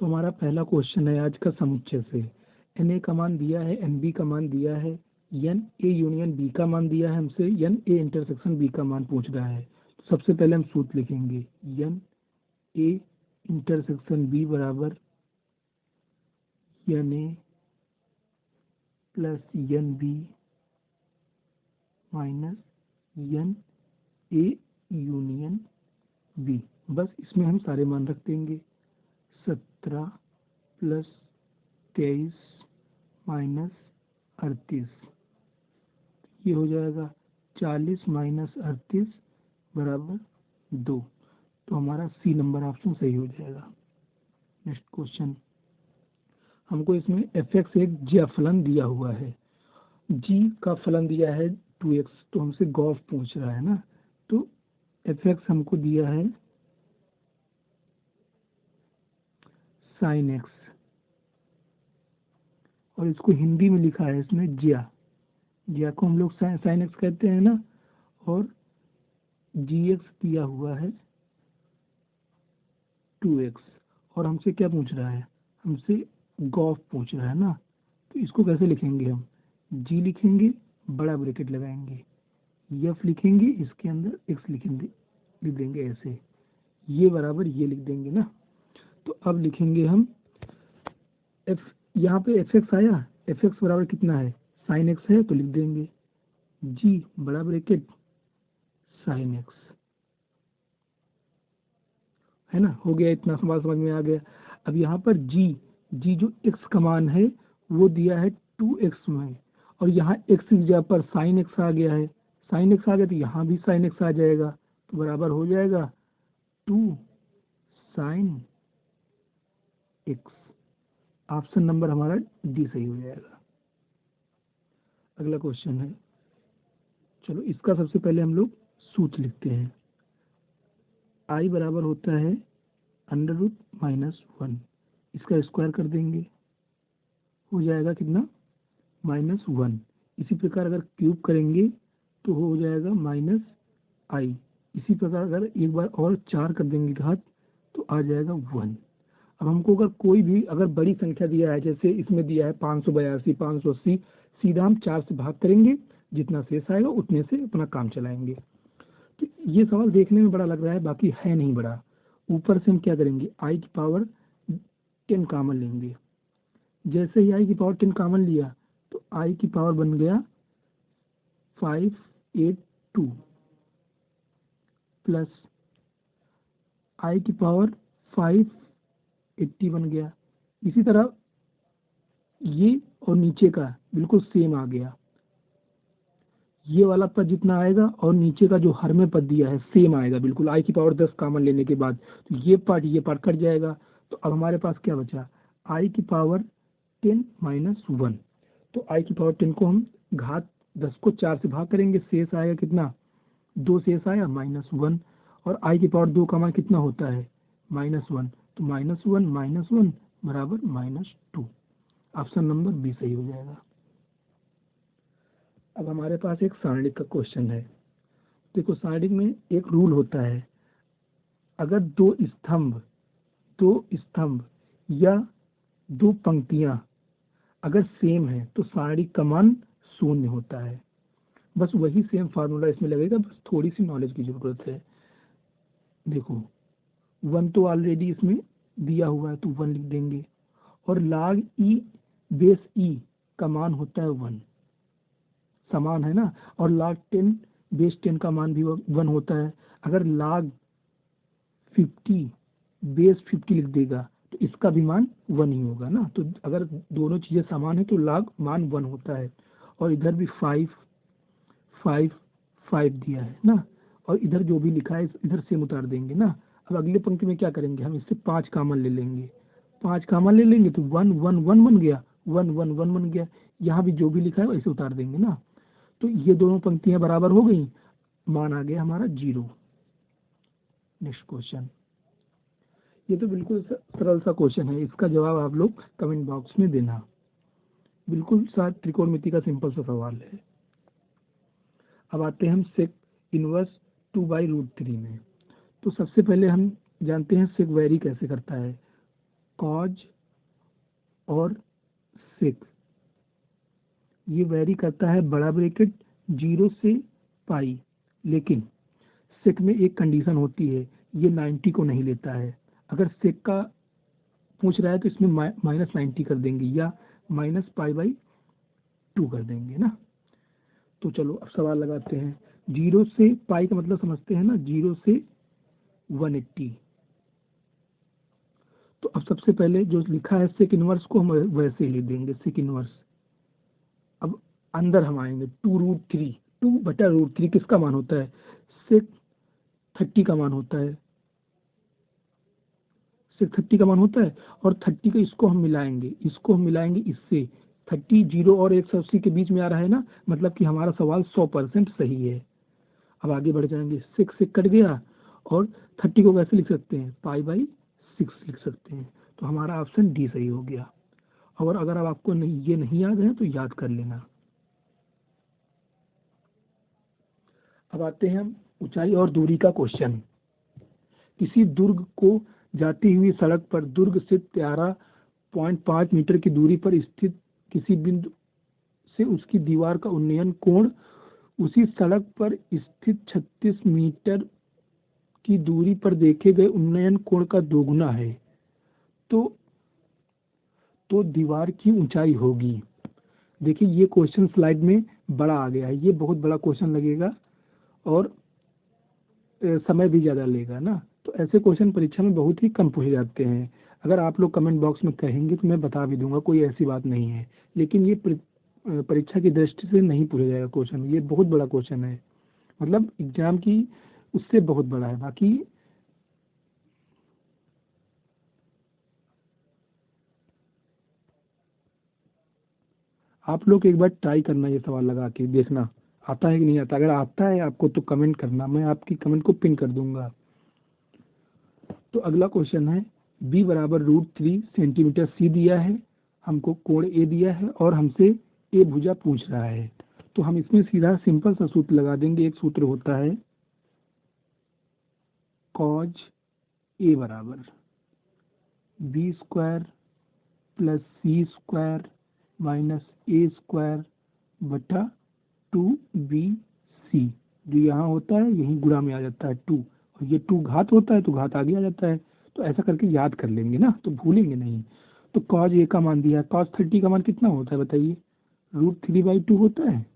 तो हमारा पहला क्वेश्चन है आज का समुच्चय से। एन ए का मान दिया है, एन बी का मान दिया है, एन ए यूनियन बी का मान दिया है हमसे, एन ए इंटरसेक्शन बी का मान पूछ रहा है। तो सबसे पहले हम सूत्र लिखेंगे, एन ए इंटरसेक्शन बी बराबर N A plus N B minus N A union B. बस इसमें हम सारे मान रख देंगे। 17 प्लस 23 माइनस 38, ये हो जाएगा 40 माइनस 38 बराबर 2। तो हमारा सी नंबर ऑप्शन सही हो जाएगा। नेक्स्ट क्वेश्चन, हमको इसमें एफ एक्स एक जी फलन दिया हुआ है, जी का फलन दिया है 2x, तो हमसे गॉफ पूछ रहा है ना। तो एफ एक्स हमको दिया है साइन एक्स, और इसको हिंदी में लिखा है इसमें जिया, जिया को हम लोग साइन एक्स कहते हैं ना। और जी एक्स दिया हुआ है 2x, और हमसे क्या पूछ रहा है, हमसे गॉफ पूछ रहा है ना। तो इसको कैसे लिखेंगे हम, जी लिखेंगे, बड़ा ब्रैकेट लगाएंगे, एफ लिखेंगे, इसके अंदर एक्स लिखेंगे, लिख देंगे ऐसे, ये बराबर ये लिख देंगे ना। तो अब लिखेंगे हम एफ, यहाँ पे एफ एक्स आया, एफ एक्स बराबर कितना है, साइन एक्स है, तो लिख देंगे जी बड़ा ब्रैकेट साइन एक्स, है ना। हो गया, इतना सवाल समझ में आ गया। अब यहाँ पर जी जो एक्स का मान है वो दिया है 2x में, और यहाँ एक्स की जगह पर साइन एक्स आ गया है, साइन एक्स आ गया तो यहाँ भी साइन एक्स आ जाएगा, तो बराबर हो जाएगा 2 साइन एक्स। ऑप्शन नंबर हमारा डी सही हो जाएगा। अगला क्वेश्चन है, चलो इसका सबसे पहले हम लोग सूत्र लिखते हैं। आई बराबर होता है √-1, इसका स्क्वायर कर देंगे, हो जाएगा कितना, -1। इसी प्रकार अगर क्यूब करेंगे तो हो जाएगा -i। इसी प्रकार अगर एक बार और 4 कर देंगे घात तो आ जाएगा 1। अब हमको अगर कोई भी अगर बड़ी संख्या दिया है, जैसे इसमें दिया है 582, 580, सीधा हम 4 से भाग करेंगे, जितना शेष आएगा उतने से अपना काम चलाएंगे। तो ये सवाल देखने में बड़ा लग रहा है, बाकी है नहीं बड़ा। ऊपर से हम क्या करेंगे, आई की पावर 10 कॉमन लेंगे। जैसे ही आई की पावर 10 कॉमन लिया तो आई की पावर बन गया 582 प्लस आई की पावर 580 बन गया। इसी तरह ये और नीचे का बिल्कुल सेम आ गया, ये वाला पद जितना आएगा और नीचे का जो हर में पद दिया है सेम आएगा बिल्कुल। आई की पावर 10 कॉमन लेने के बाद तो ये पार्ट कट जाएगा। तो अब हमारे पास क्या बचा, आई की पावर 10 - 1। तो आई की पावर 10 को हम घात 10 को 4 से भाग करेंगे, शेष आएगा कितना, 2 शेष आया -1। और आई की पावर 2 का मान कितना होता है, -1। तो -1 बराबर -2। ऑप्शन नंबर बी सही हो जाएगा। अब हमारे पास एक सारणिक का क्वेश्चन है। देखो सारणिक में एक रूल होता है, अगर दो स्तंभ या दो पंक्तियां अगर सेम है तो सारणिक का मान 0 होता है। बस वही सेम फार्मूला इसमें लगेगा, बस थोड़ी सी नॉलेज की जरूरत है। देखो 1 तो ऑलरेडी इसमें दिया हुआ है तो 1 लिख देंगे, और log e बेस e का मान होता है 1, समान है ना। और log 10 बेस 10 का मान भी 1 होता है। अगर log 50 बेस 50 लिख देगा तो इसका भी मान 1 ही होगा ना। तो अगर दोनों चीजें समान है तो log मान 1 होता है। और इधर भी 5 5 5 दिया है ना, और इधर जो भी लिखा है इधर सेम उतार देंगे ना। अब अगले पंक्ति में क्या करेंगे, हम इससे 5 कॉमन ले लेंगे, 5 कॉमन ले लेंगे तो 1 1 1 बन गया, 1 1 1 बन गया। यहाँ भी जो भी लिखा है वैसे उतार देंगे ना। तो ये दोनों पंक्तियां बराबर हो गई, मान आ गया हमारा 0। नेक्स्ट क्वेश्चन, ये तो बिल्कुल सरल सा क्वेश्चन है, इसका जवाब आप लोग कमेंट बॉक्स में देना। बिल्कुल सा त्रिकोणमिति का सिंपल सा सवाल है। अब आते हैं हम सेक इनवर्स 2/√3 में। तो सबसे पहले हम जानते हैं सेक वेरी कैसे करता है। कॉज और सेक, ये वेरी करता है बड़ा ब्रैकेट 0 से पाई, लेकिन सेक में एक कंडीशन होती है, ये 90 को नहीं लेता है। अगर सेक का पूछ रहा है तो इसमें -90 कर देंगे या -π/2 कर देंगे ना। तो चलो अब सवाल लगाते हैं। 0 से पाई का मतलब समझते हैं ना, 0 से 180। तो अब सबसे पहले जो लिखा है सेक इनवर्स को हम वैसे ही लिख देंगे, सेक इनवर्स। अब अंदर हम आएंगे, 2√3, 2/√3 किसका मान होता है? सेक 30 का मान होता है, सेक 30 का मान होता है। और 30 का इसको हम मिलाएंगे, इससे 30, 0 और 180 के बीच में आ रहा है ना, मतलब कि हमारा सवाल 100% सही है। अब आगे बढ़ जाएंगे, सिक्स से कट गया और 30 को कैसे लिख सकते हैं? π/6 लिख सकते हैं। तो हमारा ऑप्शन डी सही हो गया। और अगर अब आपको ये नहीं याद है तो याद कर लेना। अब आते हैं हम ऊंचाई और दूरी का क्वेश्चन। किसी दुर्ग को जाती हुई सड़क पर दुर्ग से 13.5 मीटर की दूरी पर स्थित किसी बिंदु से उसकी दीवार का उन्नयन कोण उसी सड़क पर स्थित 36 मीटर की दूरी पर देखे गए उन्नयन कोण का दोगुना है, तो दीवार की ऊंचाई होगी। देखिए ये क्वेश्चन स्लाइड में बड़ा आ गया है, ये बहुत बड़ा क्वेश्चन लगेगा और समय भी ज़्यादा लेगा ना। तो ऐसे क्वेश्चन परीक्षा में बहुत ही कम पूछे जाते हैं। अगर आप लोग कमेंट बॉक्स में कहेंगे तो मैं बता भी दूंगा, कोई ऐसी बात नहीं है। लेकिन ये परीक्षा की दृष्टि से नहीं पूछा जाएगा क्वेश्चन, ये बहुत बड़ा क्वेश्चन है, मतलब एग्जाम की उससे बहुत बड़ा है। बाकी आप लोग एक बार ट्राई करना, ये सवाल लगा के देखना आता है कि नहीं आता। अगर आता है आपको तो कमेंट करना, मैं आपकी कमेंट को पिन कर दूंगा। तो अगला क्वेश्चन है, b बराबर √3 सेंटीमीटर सी दिया है, हमको कोण ए दिया है और हमसे ए भुजा पूछ रहा है। तो हम इसमें सीधा सिंपल सा सूत्र लगा देंगे। एक सूत्र होता है कॉज ए बराबर b² + c² - a² बटा 2bc। जो यहाँ होता है यही गुणा में आ जाता है 2, और ये 2 घात होता है तो घात आगे आ जाता है। तो ऐसा करके याद कर लेंगे ना, तो भूलेंगे नहीं। तो कॉज ए का मान दिया है, कॉज 30 का मान कितना होता है बताइए? √3/2 होता है।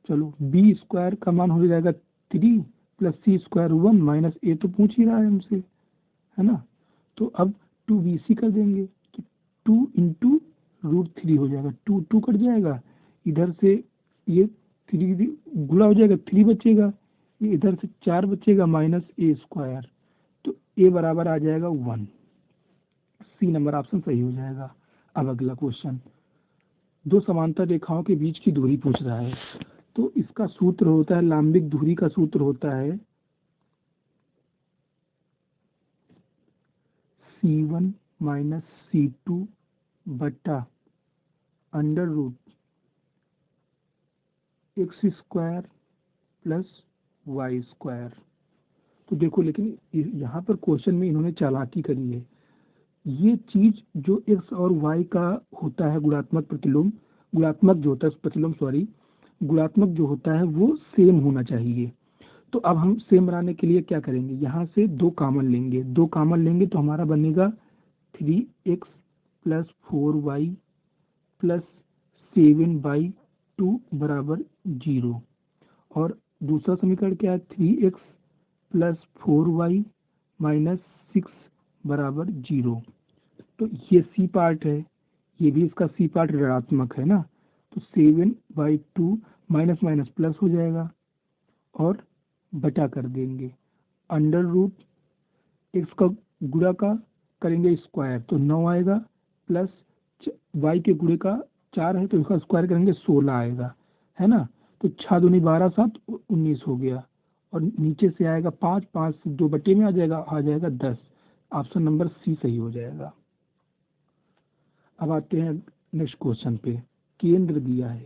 चलो b² का मान हो जाएगा 3 + c² 1 - a तो पूछ ही रहा है हमसे, है ना। तो अब 2bc कर देंगे, तो 2 × √3 हो जाएगा, 2 2 कट जाएगा, इधर से ये 3 गुणा हो जाएगा, 3 बचेगा, ये इधर से 4 बचेगा -a²। तो a बराबर आ जाएगा 1। सी नंबर ऑप्शन सही हो जाएगा। अब अगला क्वेश्चन, दो समांतर रेखाओं के बीच की दूरी पूछ रहा है। तो इसका सूत्र होता है, लंबिक दूरी का सूत्र होता है c1 - c2 बटा √x² + y²। तो देखो, लेकिन यहाँ पर क्वेश्चन में इन्होंने चालाकी करी है। ये चीज जो x और y का होता है गुणात्मक प्रतिलोम, गुणात्मक जो होता है प्रतिलोम सॉरी, गुणात्मक जो होता है वो सेम होना चाहिए। तो अब हम सेम बनाने के लिए क्या करेंगे, यहाँ से 2 कॉमन लेंगे, 2 कॉमन लेंगे तो हमारा बनेगा 3x + 4y + 7/2 बराबर 0। और दूसरा समीकरण क्या है? 3x + 4y - 6 बराबर 0। तो ये सी पार्ट है, ये भी इसका सी पार्ट ऋणात्मक है ना। तो 7/2 माइनस माइनस प्लस हो जाएगा और बटा कर देंगे √x का गुणा का करेंगे स्क्वायर तो 9 आएगा, प्लस y के गुणे का 4 है तो इसका स्क्वायर करेंगे 16 आएगा, है ना। तो 6 दूनी 12 7 19 हो गया, और नीचे से आएगा 5, 5 से 2 बटे में आ जाएगा 10। ऑप्शन नंबर सी सही हो जाएगा। अब आते हैं नेक्स्ट क्वेश्चन पे। केंद्र दिया है,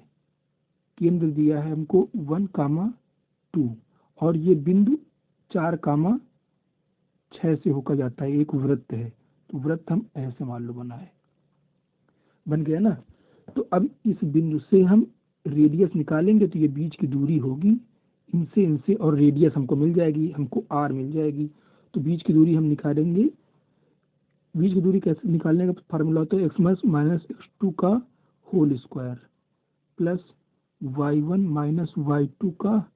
केंद्र दिया है हमको 1, 2 और ये बिंदु 4, 6 से होकर जाता है, एक वृत्त है। तो वृत्त हम ऐसे मान लो बनाए, बन गया ना। तो अब इस बिंदु से हम रेडियस निकालेंगे, तो ये बीच की दूरी होगी इनसे और रेडियस हमको मिल जाएगी, हमको आर मिल जाएगी। तो बीच की दूरी हम निकालेंगे। बीच की दूरी कैसे निकालने का फार्मूला होता है, x1 - x2 का whole square plus y1 - y2 का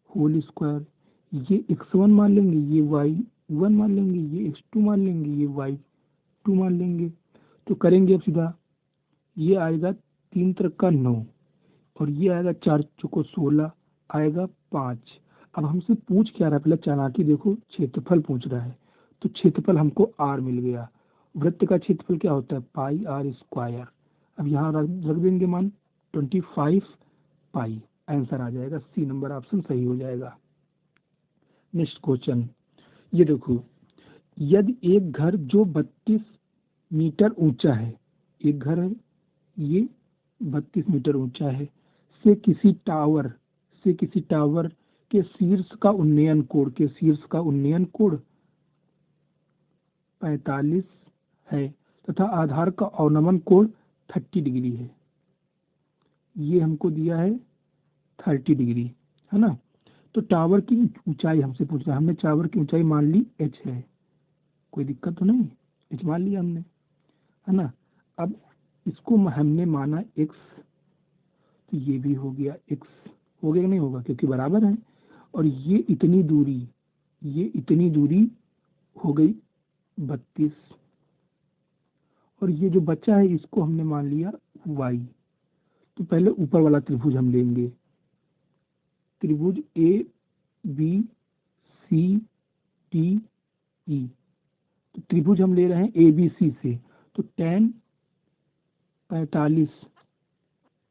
होल स्क्वायर। ये x1 मान लेंगे, ये y1 मान लेंगे, ये x2 मान लेंगे, ये y2 मान लेंगे। तो करेंगे अब सीधा, ये आएगा 3 त्रिक का 9 और ये आएगा 4 चौको 16 आएगा 5। अब हमसे पूछ क्या रहा है, पहले चालाकी देखो, क्षेत्रफल पूछ रहा है। तो क्षेत्रफल हमको आर मिल गया। वृत्त का क्षेत्रफल क्या होता है, पाई आर स्क्वायर। अब यहाँ रख देंगे मान 25 पाई, आंसर आ जाएगा सी नंबर ऑप्शन सही हो जाएगा। नेक्स्ट क्वेश्चन, ये देखो, यदि एक घर जो 32 मीटर ऊंचा है, एक घर है ये 32 मीटर ऊंचा है, से किसी टावर के शीर्ष का उन्नयन कोण 45 है तथा आधार का अवनमन कोण 30 डिग्री है। ये हमको दिया है 30 डिग्री, है ना। तो टावर की ऊंचाई हमसे पूछ रहा है, हमने टावर की ऊंचाई मान ली h है, कोई दिक्कत तो नहीं, h मान लिया हमने, है ना। अब इसको हमने माना x, तो ये भी हो गया x, हो गया कि नहीं होगा, क्योंकि बराबर है। और ये इतनी दूरी हो गई 32, और ये जो बचा है इसको हमने मान लिया y। तो पहले ऊपर वाला त्रिभुज हम लेंगे, त्रिभुज A B C D E. तो त्रिभुज हम ले रहे हैं ए बी सी से, तो tan 45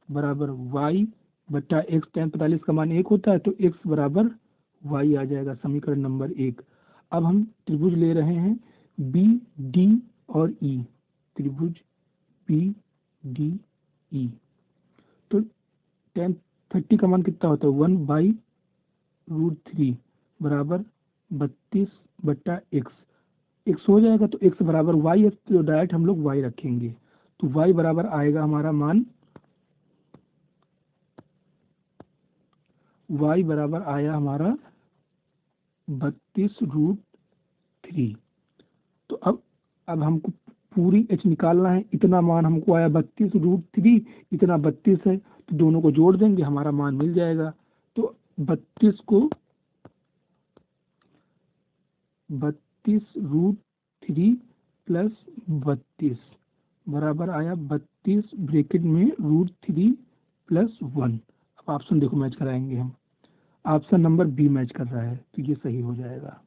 बराबर y बटा x। tan 45 का मान 1 होता है, तो x बराबर y आ जाएगा, समीकरण नंबर 1। अब हम त्रिभुज ले रहे हैं बी डी और ई, त्रिभुज बी डी ई। तो tan 30 का मान कितना होता है, 1/√3 बराबर 32 बटा x हो जाएगा। तो x बराबर y है, तो डायरेक्ट हम लोग y रखेंगे। तो y बराबर आएगा हमारा मान, y बराबर आया हमारा 32√3। तो अब हमको पूरी h निकालना है, इतना मान हमको आया 32√3, इतना 32 है, तो दोनों को जोड़ देंगे, हमारा मान मिल जाएगा। तो 32√3 प्लस 32 बराबर आया 32 ब्रैकेट में √3 प्लस 1। अब ऑप्शन देखो मैच कराएंगे हम, ऑप्शन नंबर बी मैच कर रहा है, तो ये सही हो जाएगा।